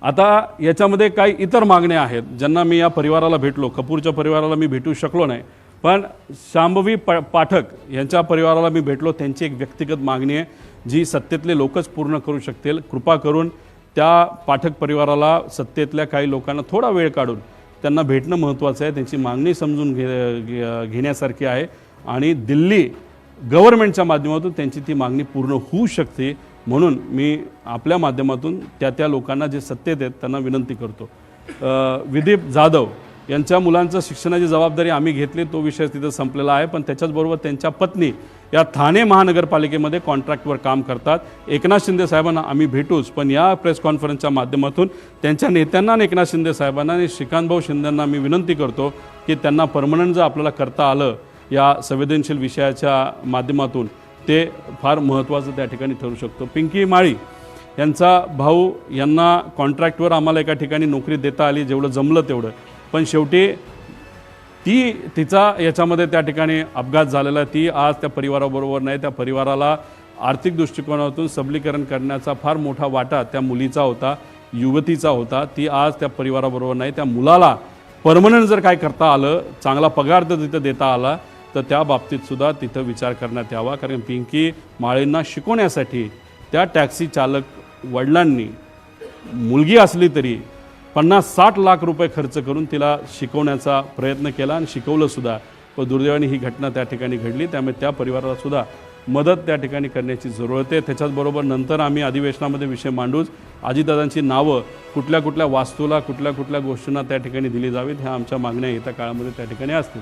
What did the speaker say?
आता याच्यामध्ये काही इतर मागण्या आहेत ज्यांना मी या परिवाराला भेटलो, कपूरच्या परिवाराला मी भेटू शकलो नाही, पण शांभवी पाठक यांच्या परिवाराला मी भेटलो। त्यांची एक व्यक्तिगत मागणी आहे जी सत्तेतले लोकच पूर्ण करू शकतील। कृपा करून त्या पाठक परिवाराला सत्तेतल्या काही लोकांना थोडा वेळ काढून त्यांना भेटणं महत्त्वाचं आहे। त्यांची मागणी समजून घेण्यासारखी आहे आणि दिल्ली गव्हर्नमेंटच्या माध्यमातून त्यांची ती मागणी पूर्ण होऊ शकते। म्हणून मी आपल्या माध्यमातून त्या लोकांना जे सत्तेत आहेत त्यांना विनंती करतो। विदीप जाधव यांच्या मुलांचं शिक्षणाची जबाबदारी आम्ही घेतली, तो विषय तिथं संपलेला आहे। पण त्याच्याचबरोबर त्यांच्या पत्नी या ठाणे महानगरपालिकेमध्ये कॉन्ट्रॅक्टवर काम करतात। एकनाथ शिंदे साहेबांना आम्ही भेटूच, पण या प्रेस कॉन्फरन्सच्या माध्यमातून त्यांच्या नेत्यांना आणि एकनाथ शिंदे साहेबांना आणि श्रीकांतभाऊ शिंदेंना मी विनंती करतो की त्यांना परमनंट जर आपल्याला करता आलं या संवेदनशील विषयाच्या माध्यमातून ते फार महत्त्वाचं त्या ठिकाणी ठरू शकतो। पिंकी माळी यांचा भाऊ यांना कॉन्ट्रॅक्टवर आम्हाला एका ठिकाणी नोकरी देता आली, जेवढं जमलं तेवढं, पण शेवटी तिचा याच्यामध्ये त्या ठिकाणी अपघात झालेला आहे। ती आज त्या परिवाराबरोबर नाही। त्या परिवाराला आर्थिक दृष्टिकोनातून सबलीकरण करण्याचा फार मोठा वाटा त्या मुलीचा होता, युवतीचा होता। ती आज त्या परिवाराबरोबर नाही। त्या मुलाला परमनंट जर काय करता आलं, चांगला पगार जर तिथं देता आला तर त्या बाबतीत सुद्धा तिथं विचार करण्यात यावा। कारण पिंकी माळींना शिकवण्यासाठी त्या टॅक्सी चालक वडिलांनी मुलगी असली तरी 50-60 लाख रुपये खर्च करून तिला शिकवण्याचा प्रयत्न केला आणि शिकवलं सुद्धा। पण दुर्दैवाने ही घटना त्या ठिकाणी घडली, त्यामुळे त्या परिवाराला सुद्धा मदत त्या ठिकाणी करण्याची जरूरत आहे। त्याच्याचबरोबर नंतर आम्ही अधिवेशनामध्ये विषय मांडूच, अजितदादांची नावं कुठल्या कुठल्या वास्तूला कुठल्या कुठल्या गोष्टींना त्या ठिकाणी दिली जावीत, ह्या आमच्या मागण्या येत्या काळामध्ये त्या ठिकाणी असतील।